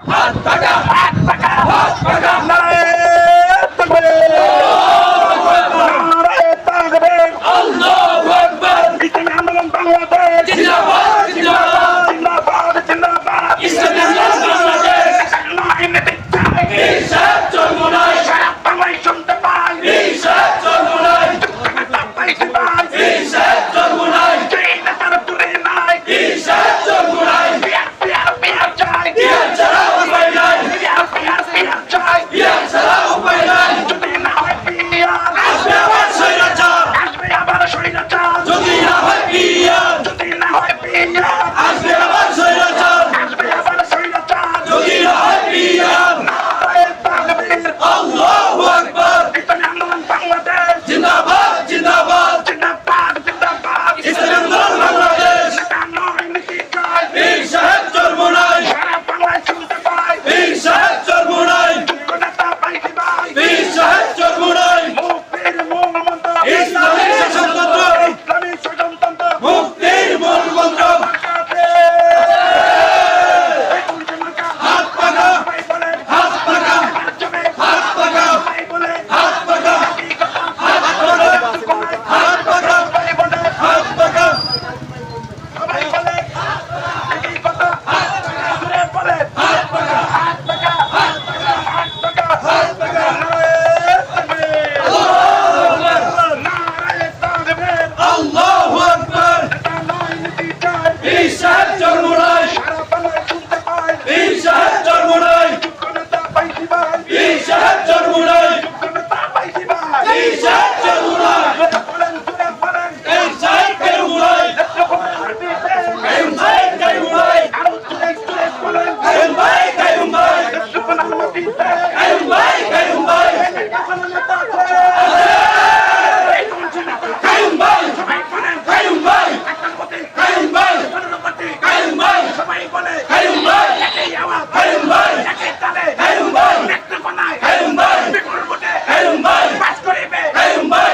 হাত পাকা হাত পাকা হাত পাকা নারে তাকবীর নারে তাকবীর আল্লাহু আকবার ইসলামী আন্দোলন বাংলাদেশ জিন্দাবাদ জিন্দাবাদ জিন্দাবাদ জিন্দাবাদ ইসলামী আন্দোলন বাংলাদেশ নয় নীতি চাই হিসাব চলবো না সারা বাংলায় শুনতে পাই হিসাব চলবো না পাইছি পাই হিসাব চলবো না যেই নেতার দূরে নাই হিসাব চলবো না পিয়ার পিয়ার পিয়ার চাই পিয়ার ছাড়া উপায় নাই পিয়ার পিয়ার পিয়ার চাই পিয়ার ছাড়া উপায় নাই যদি না হয় পিয়ার আসবে আবার স্বৈরাচার আসবে আবার স্বৈরাচার যদি না হয় পিয়ার যদি না হয় পিয়ার আসবে আবার স্বৈরাচার আসবে আবার স্বৈরাচার যদি না হয় পিয়ার নারে তাকবীর আল্লাহু আকবার ইসলামী আন্দোলন বাংলাদেশ জিন্দাবাদ জিন্দাবাদ জিন্দাবাদ জিন্দাবাদ ইসলামী আন্দোলন বাংলাদেশ নেতা নয় নীতি চাই হিসাব চলবো না সারা বাংলায় শুনতে পাই হিসাব চলবো না যোগ্য নেতা পাইছি ভাই হিসাব চলবো না মুক্তির মূল মন্ত্র ইসলামী শাসনতন্ত্র ইসলামী শাসনতন্ত্র মুক্তির মূল মন্ত্র হাত পাকা হাত পাকা হাত পাকা হাত পাকা হাত পাকা হাত পাকা আল্লাহু আকবার হিসাব চলবো না হিসাব চলবো না হিসাব চলবো না হিসাব চলবো না হিসাব চলবো না হিসাব চলবো না কায়ুম ভাই কায়ুম ভাই কায়ুম ভাই কায়ুম ভাই কায়ুম ভাই কায়ুম ভাই কায়ুম ভাই কায়ুম ভাই কায়ুম ভাই কায়ুম ভাই কায়ুম ভাই কায়ুম ভাই কায়ুম ভাই কায়ুম ভাই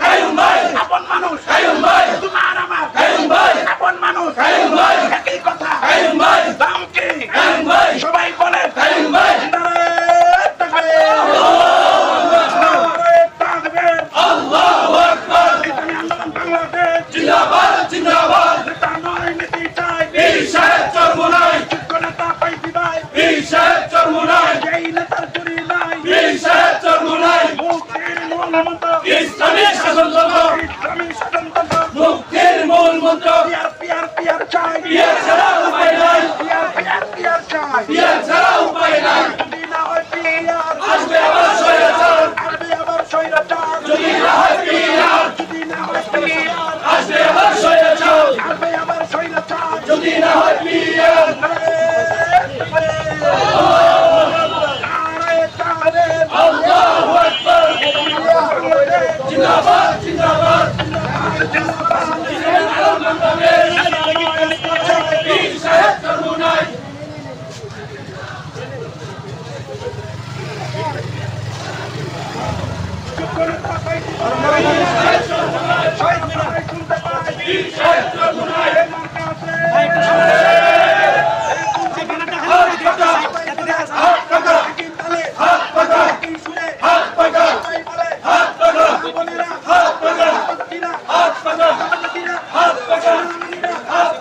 কায়ুম ভাই আপন মানুষ কায়ুম ভাই তোমার আমার কায়ুম ভাই আপন মানুষ কায়ুম ভাই একই কথা কায়ুম ভাই দাম কি কায়ুম ভাই সবাই বলেন কায়ুম ভাই আল্লাহু আকবার জিন্দাবাদ জিন্দাবাদ হিসাব চলবো না হিসাব চলবো না হিসাব চলবো না ইসলামী শাসনতন্ত্র মুক্তির মূল মন্ত্র পিয়ার ছাড়া উপায় নাই পিয়ার ছাড়া উপায় নাই আসবে আবার স্বৈরাচার যদি না হয় পিয়ার আসবে আবার স্বৈরাচার যদি না হয় পিয়ার আল্লাহু আকবার জিন্দাবাদ জিন্দাবাদ হিসাব চলবো না হিসাব চলবো না হাত পাকা হাত পাকা হাত পাকা হাত পাকা হাত পাকা হাত পাকা হাত পাকা হাত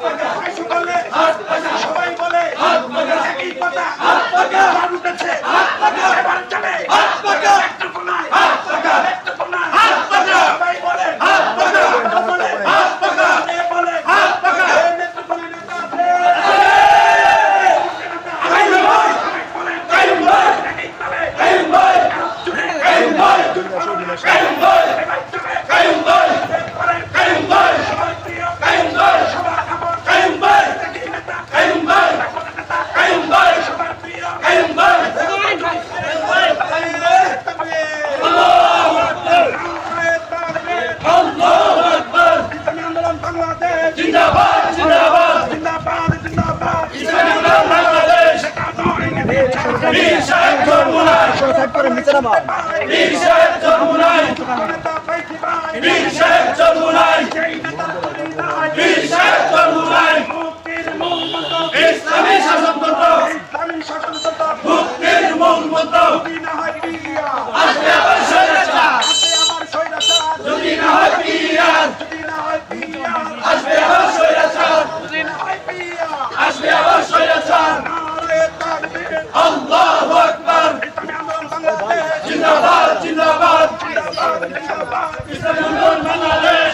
পাকা হাত পাকা সবাই বলে হাত পাকা একই কথা হাত পাকা হাত উঠেছে হাত পাকা এবার যাবে হাত পাকা একটুকু নয় হাত পাকা একটুকু নয় হাত পাকা সবাই বলে হাত পাকা বলে হাত পাকা এ বলে হাত পাকা নেতৃত্ব নেতা আছে কায়ুম ভাই কায়ুম ভাই কায়ুম ভাই কায়ুম ভাই কায়ুম ভাই কায়ুম ভাই কায়ুম ভাই কায়ুম ভাই কায়ুম ভাই কায়ুম ভাই কায়ুম ভাই আল্লাহু আকবার আল্লাহু আকবার আন্দোলন বাংলাদেশ জিন্দাবাদ জিন্দাবাদ জিন্দাবাদ জিন্দাবাদ ইসলামী আন্দোলন বাংলাদেশ হিসাব চলবো না হিসাব চলবো না হিসাব চলবো না হিসাব চলবো না ইসলামী শাসনতন্ত্র জিয়া আসবে আবার স্বৈরাচার নারায়ে তাকবীর আল্লাহু আকবার ইসলামী আন্দোলন বাংলাদেশ জিন্দাবাদ জিন্দাবাদ জিন্দাবাদ জিন্দাবাদ ইসলামী আন্দোলন বাংলাদেশ